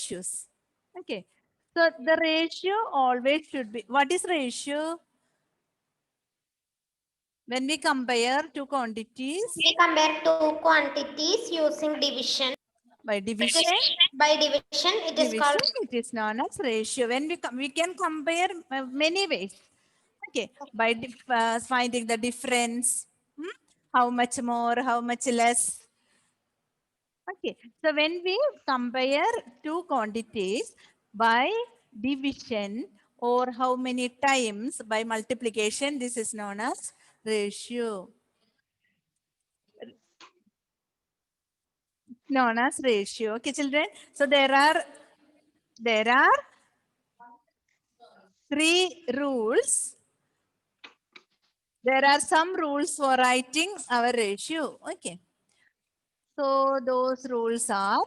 ratios. Okay. So the ratio always should be, what is ratio? When we compare two quantities We compare two quantities using division. by division, By division, it is called. it is known as ratio. When we can compare many ways. Okay, by finding the difference, how much more, how much less. Okay, so when we compare two quantities by division or how many times by multiplication, this is known as ratio. Known as ratio. Okay, children. So there are three rules. There are some rules for writing our ratio. Okay. So those rules are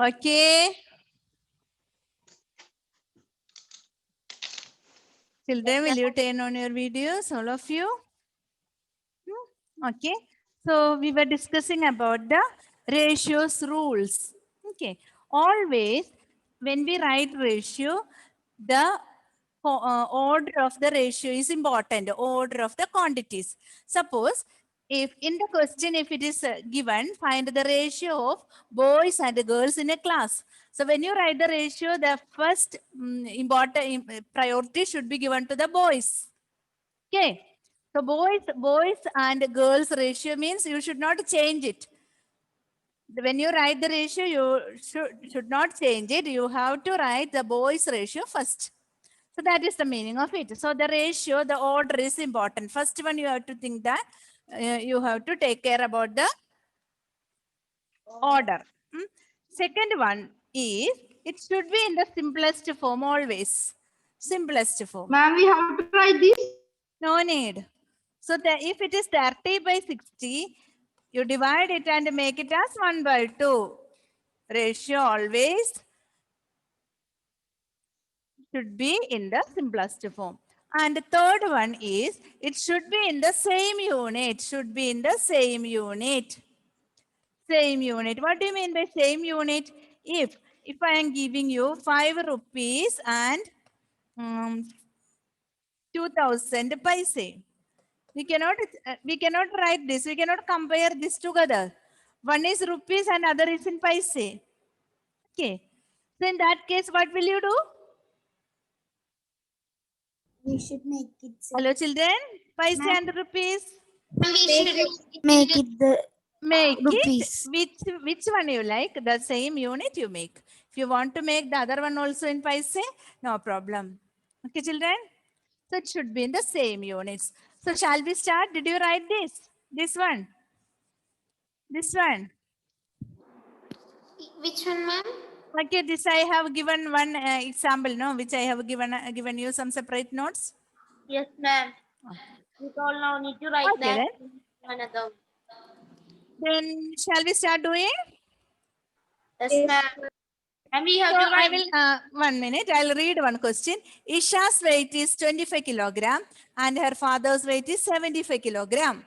okay. Children, will you turn on your videos, all of you? Okay. So we were discussing about the ratios rules. Okay. Always when we write ratio, the order of the ratio is important. Order of the quantities. Suppose if in the question, if it is given, find the ratio of boys and girls in a class. So when you write the ratio, the first important priority should be given to the boys. Okay. So boys and girls ratio means you should not change it. When you write the ratio, you should not change it. You have to write the boys ratio first. So that is the meaning of it. So the ratio, the order is important. First one, you have to think that you have to take care about the order. Second one is it should be in the simplest form always. Simplest form. Ma'am, we have to write this. No need. So if it is 30 by 60, you divide it and make it as 1 by 2. Ratio always should be in the simplest form. And the third one is, it should be in the same unit. Should be in the same unit. Same unit. What do you mean by same unit? If I am giving you 5 rupees and 2000 paise. We cannot write this. We cannot compare this together. One is rupees and other is in paise. Okay. So in that case, what will you do? We should make it. Hello, children. Paise and rupees. We should Make it the Make rupees. it. Which one you like? The same unit you make. If you want to make the other one also in paise, no problem. Okay, children. So it should be in the same units. So shall we start? Did you write this? This one? This one? Which one, ma'am? Okay, this I have given one example, no, which I have given you some separate notes. Yes, ma'am. We all now need to write Okay, that. Another. then shall we start doing? Yes, ma'am. And we have So to I write. will 1 minute. I'll read one question. Isha's weight is 25 kilogram and her father's weight is 75 kilogram.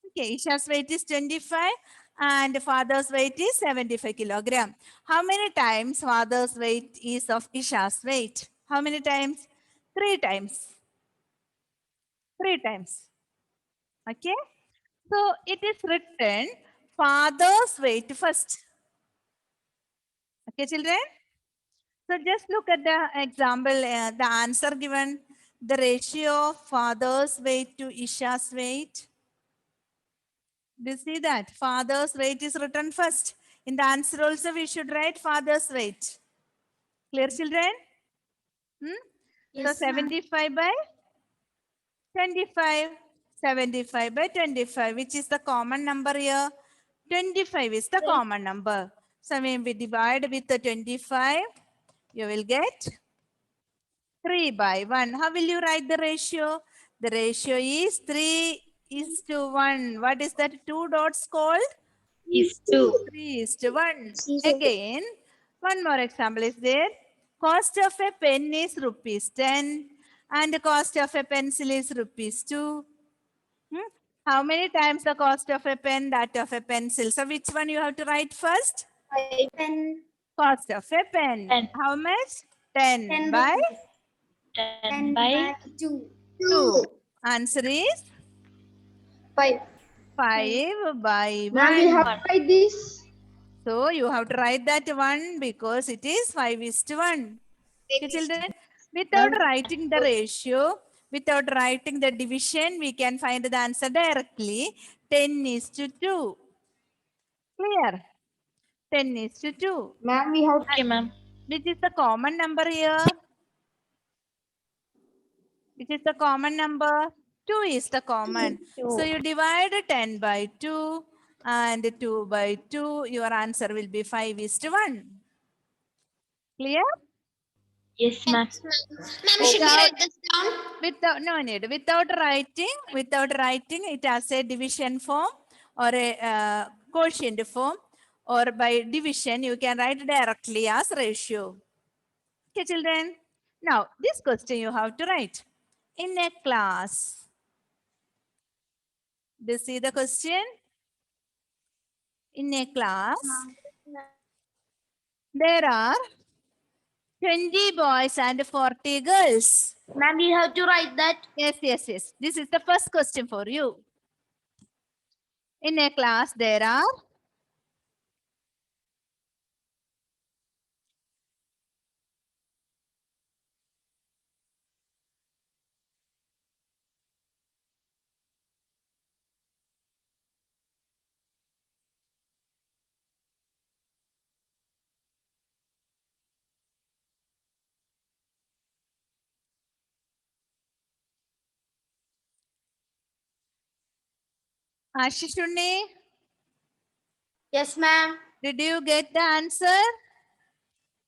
Okay, Isha's weight is 25 and father's weight is 75 kilogram. How many times father's weight is of Isha's weight? How many times? 3 times. 3 times. Okay. So it is written father's weight first. Okay, children? So just look at the example, the answer given, the ratio of father's weight to Isha's weight. Do you see that? Father's weight is written first. In the answer also, we should write father's weight. Clear, children? So 75 by 25. 75 by 25, which is the common number here? 25 is the common number. So when we divide with the 25, you will get 3 by 1. How will you write the ratio? The ratio is 3:1. What is that 2 dots called? Is 2. 3:1. Again, one more example is there. Cost of a pen is ₹10 and the cost of a pencil is ₹2. How many times the cost of a pen, that of a pencil? So which one you have to write first? Pen. Cost of a pen. 10. How much? 10 10 by 10 by 2. 2. Answer is 5. 5 by 1. Ma'am, we have to write this. So you have to write that one because it is 5:1. Okay, children, without writing the ratio, without writing the division, we can find the answer directly. 10:2. Clear? 10:2. Ma'am, we have okay, ma'am. Which is the common number here? Which is the common number? 2 is the common. So you divide 10 by 2 and 2 by 2. Your answer will be 5:1. Clear? Yes, ma'am. Ma'am, should we write this down? Without no need. Without writing it as a division form or a quotient form, or by division you can write directly as ratio. Okay, children. Now this question you have to write in a class. Do you see the question? In a class, there are 20 boys and 40 girls. Ma'am, we have to write that. Yes. This is the first question for you. In a class, there are Ashishuni, Yes, ma'am. did you get the answer?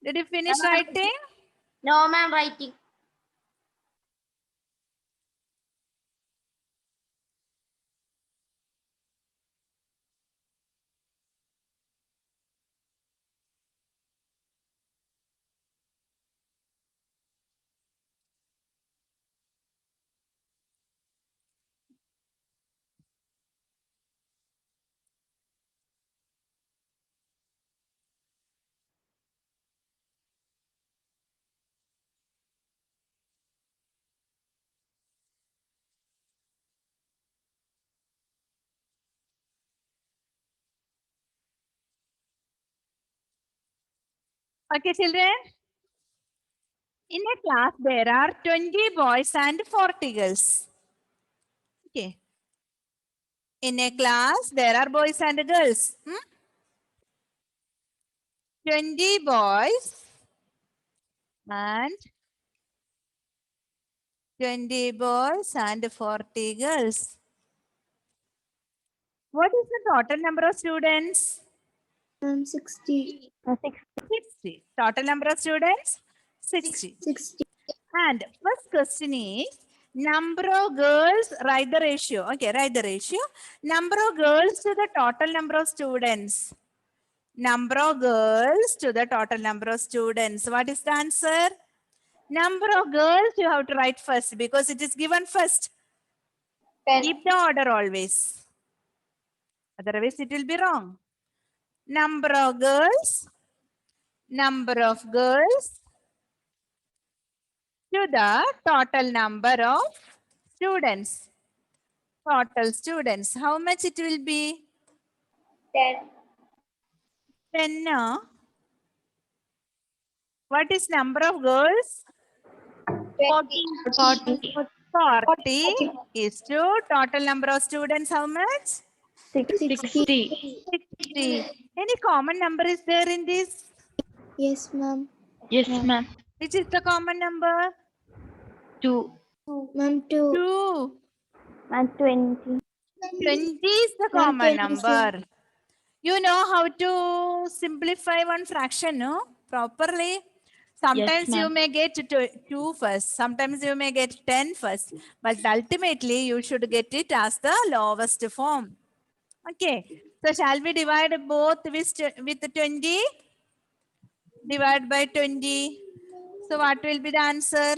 Did you finish writing? No, ma'am, writing. Okay, children. In a class, there are 20 boys and 40 girls. Okay. In a class, there are boys and girls. 20 boys and 20 boys and 40 girls. What is the total number of students? 60. 60. Total number of students? 60. 60. And first question is number of girls, write the ratio. Okay, write the ratio. Number of girls to the total number of students. Number of girls to the total number of students. What is the answer? Number of girls you have to write first because it is given first. Keep the order always. Otherwise it will be wrong. Number of girls. Number of girls to the total number of students. total students. How much it will be? 10. 10. No? What is number of girls? 20. 40 is to total number of students. How much? 60. 60. Any common number is there in this? Yes, ma'am. Yes, ma'am. Which is the common number? 2. Ma'am, 2. 2. Ma'am, 20. 20 is the Ma'am, common 20, number. You know how to simplify one fraction, no? Properly. Sometimes you ma'am. may get 2 first. Sometimes you may get 10 first. But ultimately, you should get it as the lowest form. Okay. So, shall we divide both with 20? Divide by 20. So, what will be the answer?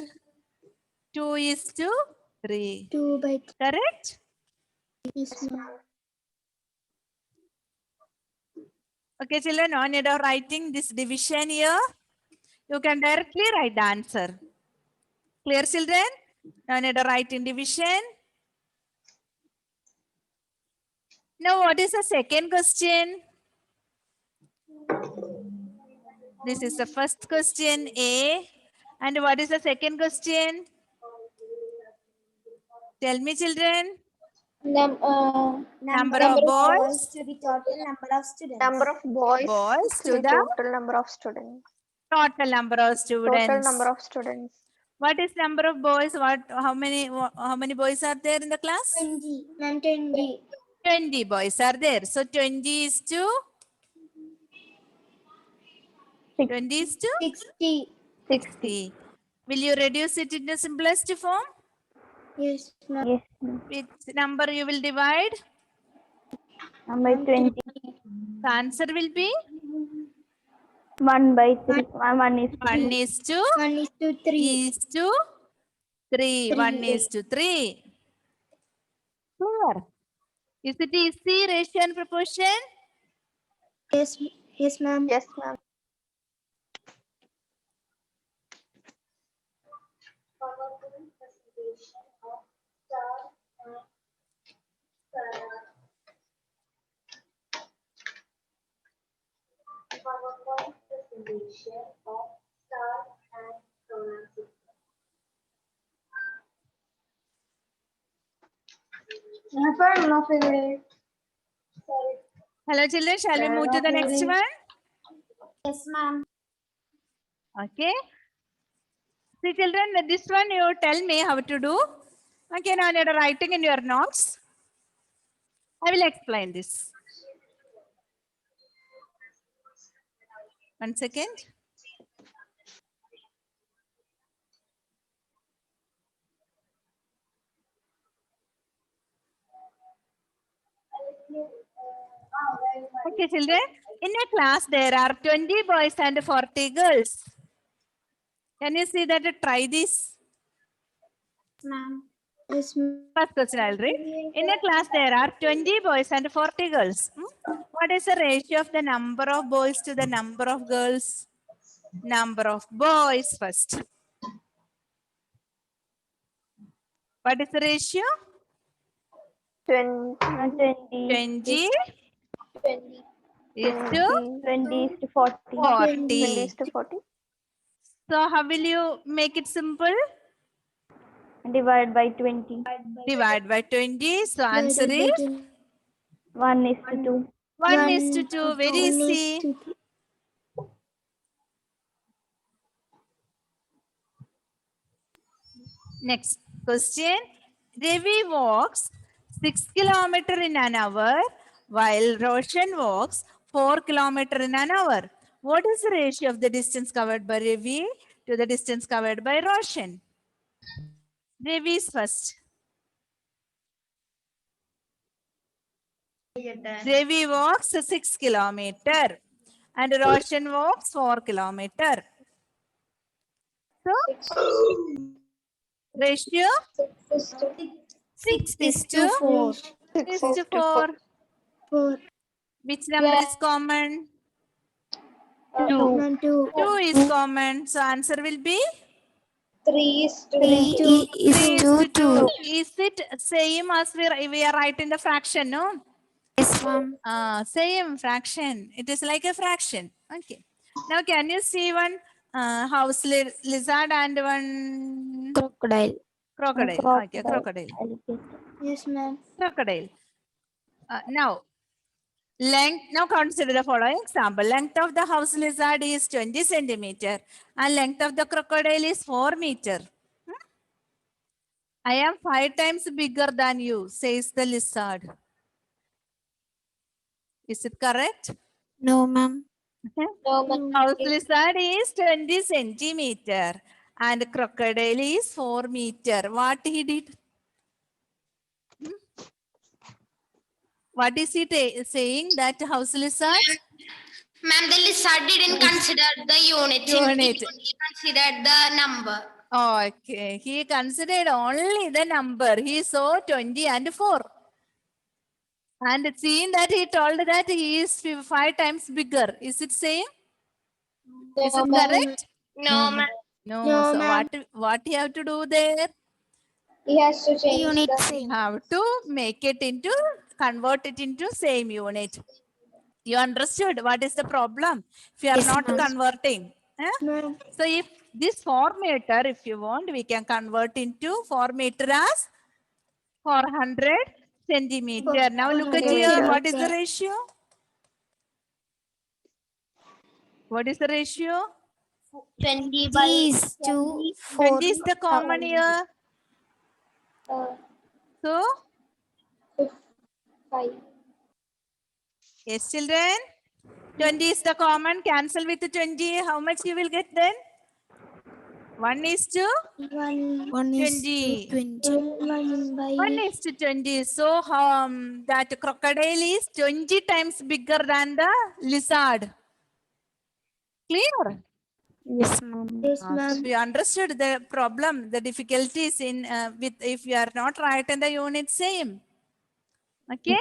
2 is to 3. 2 by 3. Correct? Yes, ma'am. Okay, children, no need of writing this division here. You can directly write the answer. Clear, children? No need of writing division. Now, what is the second question? This is the first question, A. And what is the second question? Tell me, children. Number of boys. To the total number of students. Number of boys, Boys to to the the total number of students. total number of students. Total number of students. What is number of boys? How many boys are there in the class? 20. Ma'am, 20. 20 boys are there. So 20 is to 20 is to 60. 60. Will you reduce it in the simplest form? Yes, ma'am. Which number you will divide? Number 20. The answer will be 1 by 3. 1 is 1 is to 1 is to 3. is to 3. 1 is to 3. Clear? Is it easy ratio and proportion? Yes, yes, ma'am. Yes, ma'am. Hello children, shall we move to the next one? Yes, ma'am. Okay. See children, this one you tell me how to do. Okay, now you're writing in your notes. I will explain this. 1 second. Okay, children. In a class, there are 20 boys and 40 girls. Can you see that? Try this. Ma'am. Yes, ma'am. First question I'll read. In a class, there are 20 boys and 40 girls. What is the ratio of the number of boys to the number of girls? Number of boys first. What is the ratio? 20. 20 is to 20 is to 40. 40. 20 is to 40. So how will you make it simple? Divide by 20. Divide by 20. So answer is 1 is to 2. 1 is to 2. Very easy. Next question. Ravi walks 6 kilometers in an hour while Roshan walks 4 kilometers in an hour. What is the ratio of the distance covered by Ravi to the distance covered by Roshan? Ravi is first. Ravi walks 6 kilometers and Roshan walks 4 kilometers. So, ratio 6 is to 4. 6 is to 4. 4. Which number is common? 2. 2 is common. So answer will be 3 is to 3 is 3 is to to 2. Is it same as we are writing the fraction? No. Yes, ma'am. Same fraction. It is like a fraction. Okay. Now, can you see one house lizard and one Crocodile. crocodile? Okay, crocodile. Yes, ma'am. Crocodile. Now, length. Now, consider the following example. Length of the house lizard is 20 centimeter, and length of the crocodile is 4 meter. I am 5 times bigger than you, says the lizard. Is it correct? No, ma'am. House lizard is 20 centimeter and crocodile is 4 meter. What he did? What is he saying that house lizard? Ma'am, the lizard didn't consider the unit. Unit. He considered the number. Okay, he considered only the number. He saw 20 and 4. And seeing that he told that he is 5 times bigger. Is it same? Is it correct? No, ma'am. No. No, So ma'am. what you have to do there? He has to change Unit the same. Have to convert it into same unit. You understood what is the problem? If you are Yes, not ma'am. converting. Ma'am. So if this 4 meter, if you want, we can convert into 4 meter as 400 centimeter. Now look at here. What is the ratio? What is the ratio? 20 Is to 4. 20 is the common here. So, 5. yes, children. 20 is the common. Cancel with 20. How much you will get then? 1 is to 1 is 20. to 20. 1 is to 20. So that crocodile is 20 times bigger than the lizard. Clear? Yes, ma'am. Yes, So you understood the problem, the difficulties in with if you are not writing the unit same. Okay?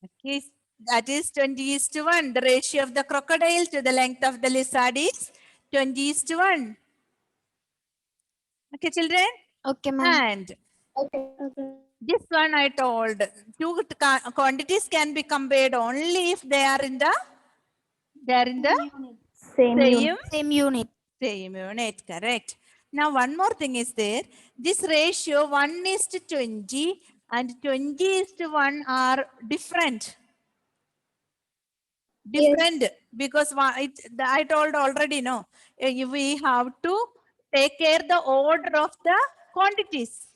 Okay. That is 20 is to 1. The ratio of the crocodile to the length of the lizard is 20 is to 1. Okay, children? Okay, ma'am. And this one I told, two quantities can be compared only if they are in the Same Same unit. same unit, correct. Now one more thing is there. This ratio 1 is to 20 and 20 is to 1 are different. Because I told already, no. We have to take care the order of the quantities.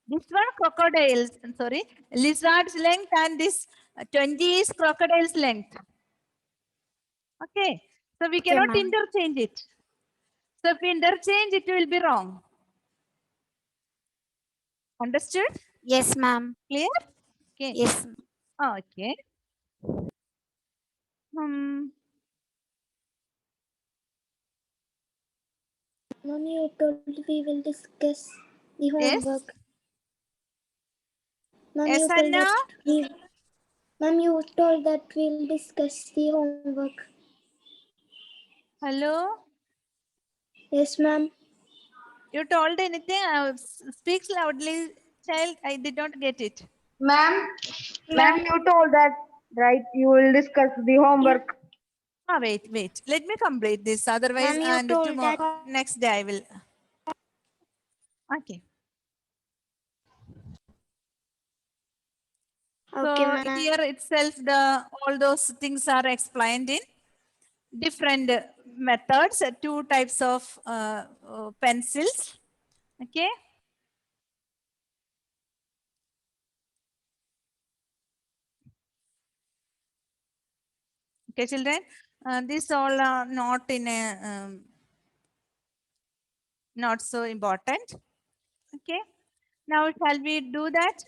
This one crocodiles, sorry, lizard's length and this 20 is crocodile's length. Okay. So we cannot interchange it. So if we interchange, it will be wrong. Understood? Yes, ma'am. Clear? Okay. Yes. Okay. Ma'am, you told we will discuss the Yes. homework. Ma'am, Yes, you told Anna? that Ma'am, you told that we'll discuss the homework. Hello? Yes, ma'am. You told anything? Speak loudly, child. I did not get it. Ma'am, you told that, right? You will discuss the homework. Wait. Let me complete this. Otherwise, Ma'am, you and told tomorrow, next day I will. Okay. Okay, So ma'am. here itself, all those things are explained in different methods. 2 types of pencils. Okay. Okay, children. These all are not in a not so important. Okay. Now shall we do that?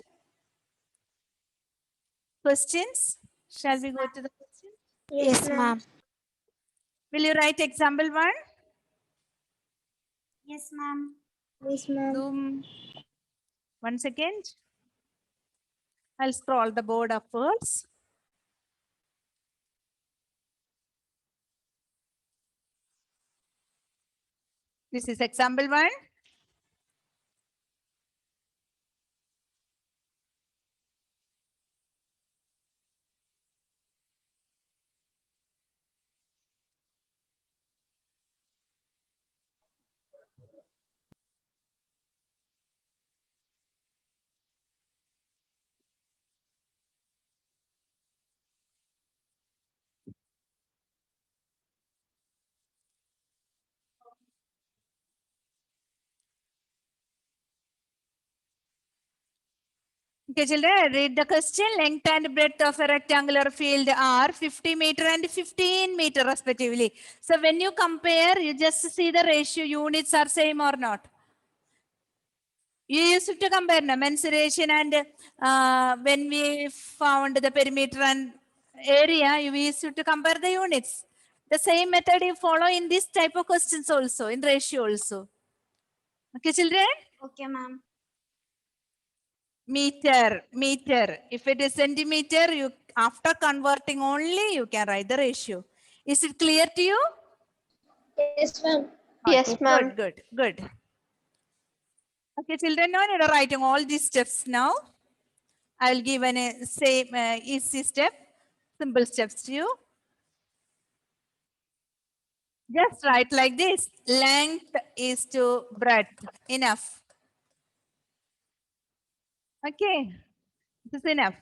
Questions? Shall we go to the questions? Yes, ma'am. Will you write example 1? Yes, ma'am. Yes, ma'am. Zoom. 1 second. I'll scroll the board upwards. This is example 1. Okay, children, read the question. Length and breadth of a rectangular field are 50 meter and 15 meter respectively. So when you compare, you just see the ratio units are same or not. You used to compare the mensuration and when we found the perimeter and area, you used to compare the units. The same method you follow in this type of questions also, in ratio also. Okay, children? Okay, ma'am. Meter. If it is centimeter, you after converting only you can write the ratio. Is it clear to you? Yes, ma'am. Yes, ma'am. Good. Okay, children, now you are writing all these steps now. I will give an same easy step, simple steps to you. Just write like this. Length is to breadth. Enough. Okay, this is enough.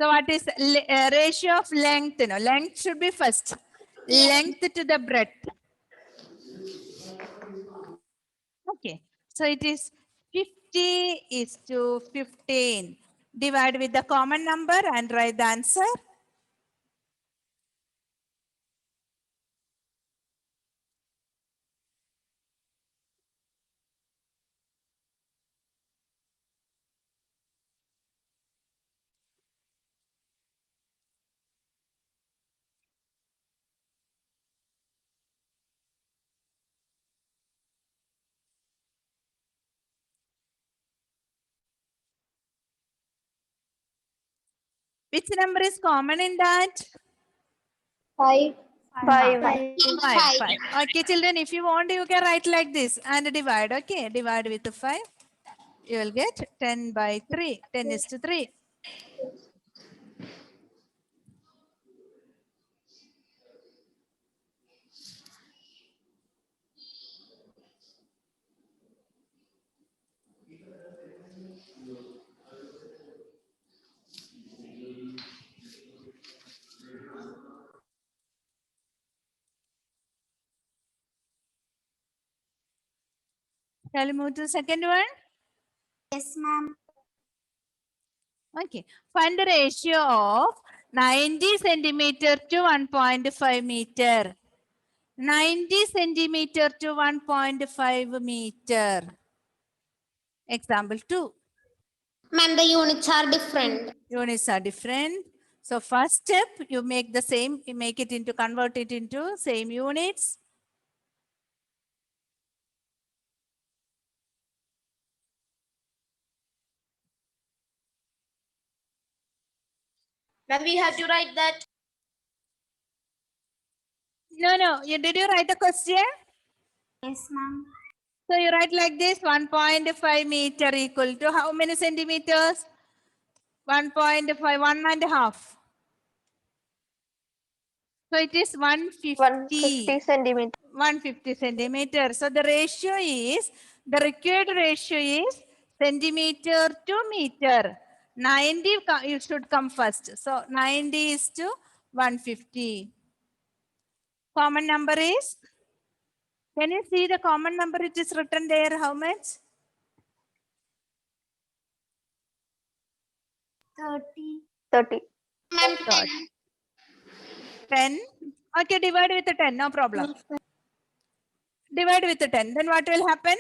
So what is ratio of length? No, length should be first. Length to the breadth. Okay, so it is 50 is to 15. Divide with the common number and write the answer. Which number is common in that? 5. 5. Five. Okay, children, if you want, you can write like this and divide. Okay, divide with 5. You will get 10 by 3. 10 is to 3. Shall we move to the second one? Yes, ma'am. Okay. Find the ratio of 90 centimeter to 1.5 meter. 90 centimeter to 1.5 meter. Example 2. Ma'am, the units are different. Units are different. So first step, you make the same, you make it into, convert it into same units. Ma'am, we have to write that. No. Did you write the question? Yes, ma'am. So you write like this, 1.5 meter equal to how many centimeters? 1.5, 1.5. So it is 150. 150 centimeter. 150 centimeter. So the ratio is, the required ratio is centimeter to meter. 90 you should come first. So 90 is to 150. Common number is, can you see the common number? It is written there. How much? 30. 30. Ma'am, 10. 10. Okay, divide with the 10. No problem. Divide with the 10. Then what will happen?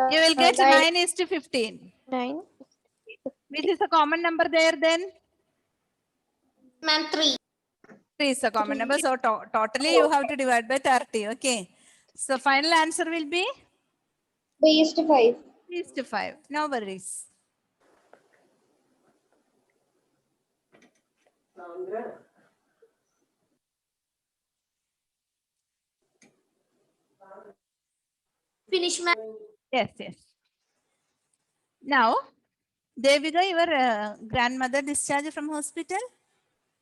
You will get 9 is to 15. 9. Which is a common number there then? Ma'am, 3. 3 is a common number. So totally you have to divide by 30. Okay. So final answer will be 3:5. 3:5. No worries. Finish, ma'am. Yes, yes. Now, Devika, your grandmother discharged from hospital?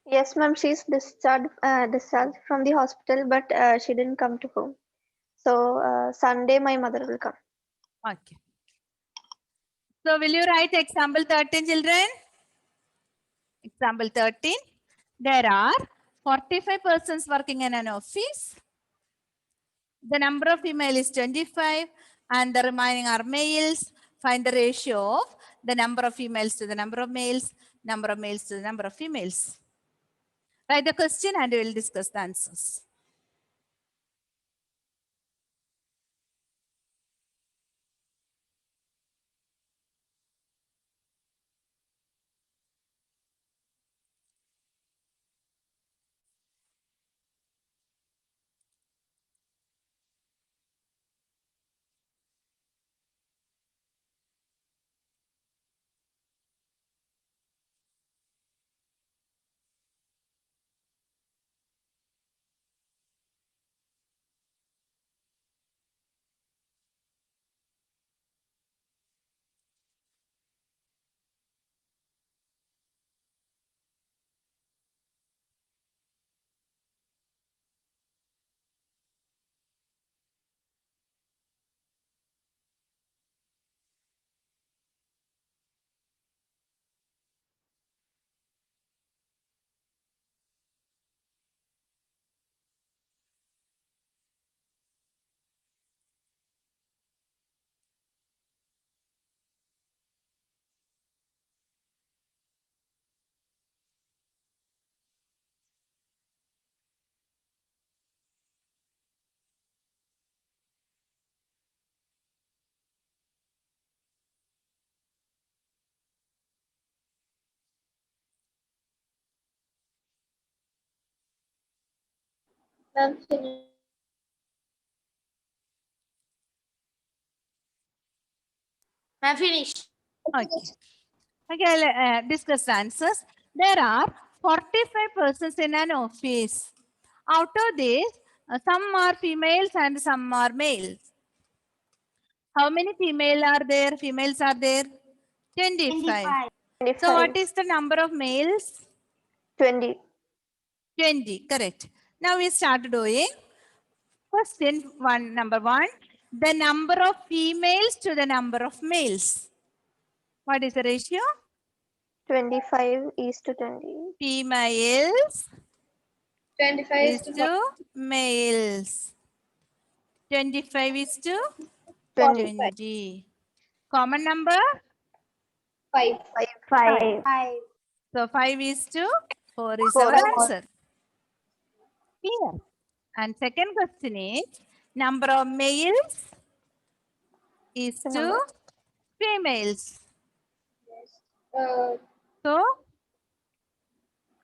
Yes, ma'am. She's discharged from the hospital, but she didn't come to home. So Sunday, my mother will come. Okay. So, will you write example 13, children? Example 13. There are 45 persons working in an office. The number of female is 25 and the remaining are males. Find the ratio of the number of females to the number of males, number of males to the number of females. Write the question and we will discuss the answers. Ma'am, finish. Ma'am, finish. Okay. Okay, I'll discuss the answers. There are 45 persons in an office. Out of these, some are females and some are males. How many female are there? Females are there? 25. So what 25, is the number of males? 20. 20, correct. Now we start doing question number one. The number of females to the number of males. What is the ratio? 25 is to 20. Females 25 is to males. 25 is to 20. 20. Common number? 5. 5. So 5 is to 4 is Four. our answer. Clear. And second question is number of males is The to number. females. Uh, So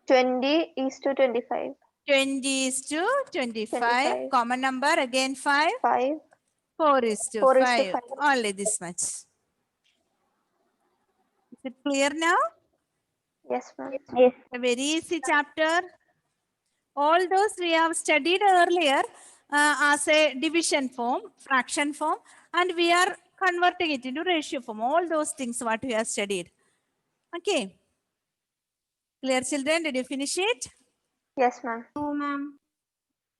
20 is to 25. 20 is to 25. 25. Common number again 5. 5. 4 is to 4 is 5. to 5. Only this much. Is it clear now? Yes, ma'am. Yes. A very easy chapter. All those we have studied earlier as a division form, fraction form, and we are converting it into ratio form. All those things what we have studied. Okay. Clear, children? Did you finish it? Yes, ma'am.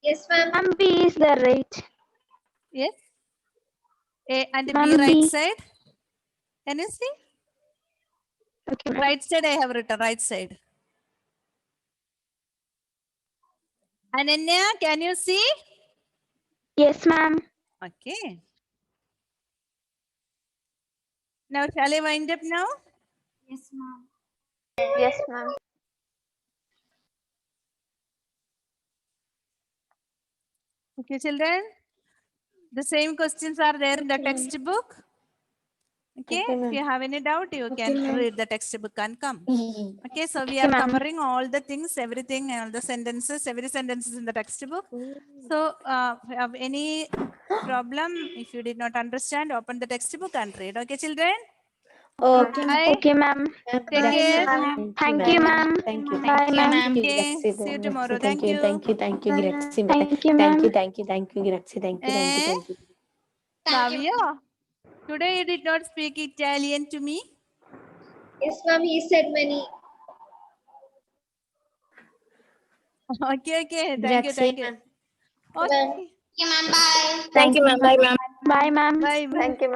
yes, ma'am. Ma'am, B is the right. Yes. A and B Ma'am, right B. side. Can you see? Okay, ma'am. Right side I have written right side. Ananya, can you see? Yes, ma'am. Okay. Now shall I wind up now? Yes, ma'am. Yes, ma'am. Okay, children. The same questions are there in the textbook. Okay, if you have any doubt, you can read the textbook and come. Okay, so we are ma'am. covering all the things, everything, all the sentences, every sentence is in the textbook. So, if you have any problem, if you did not understand, open the textbook and read. Okay, children? Bye. Okay, ma'am. Take care. Thank you, ma'am. Thank you. Bye, ma'am. Okay, see you tomorrow. Thank you. Thank you, Graxi. Thank you, ma'am. Thank you, Graxi. Thank you. Thank you. Flavia, today you did not speak Italian to me. Yes, ma'am. He said many. Okay, okay. Thank you, Grazie, thank you. ma'am. Okay. Thank you, ma'am. Bye. Thank you, ma'am. Bye, ma'am. Bye, ma'am. Bye, bye. Thank you, ma'am.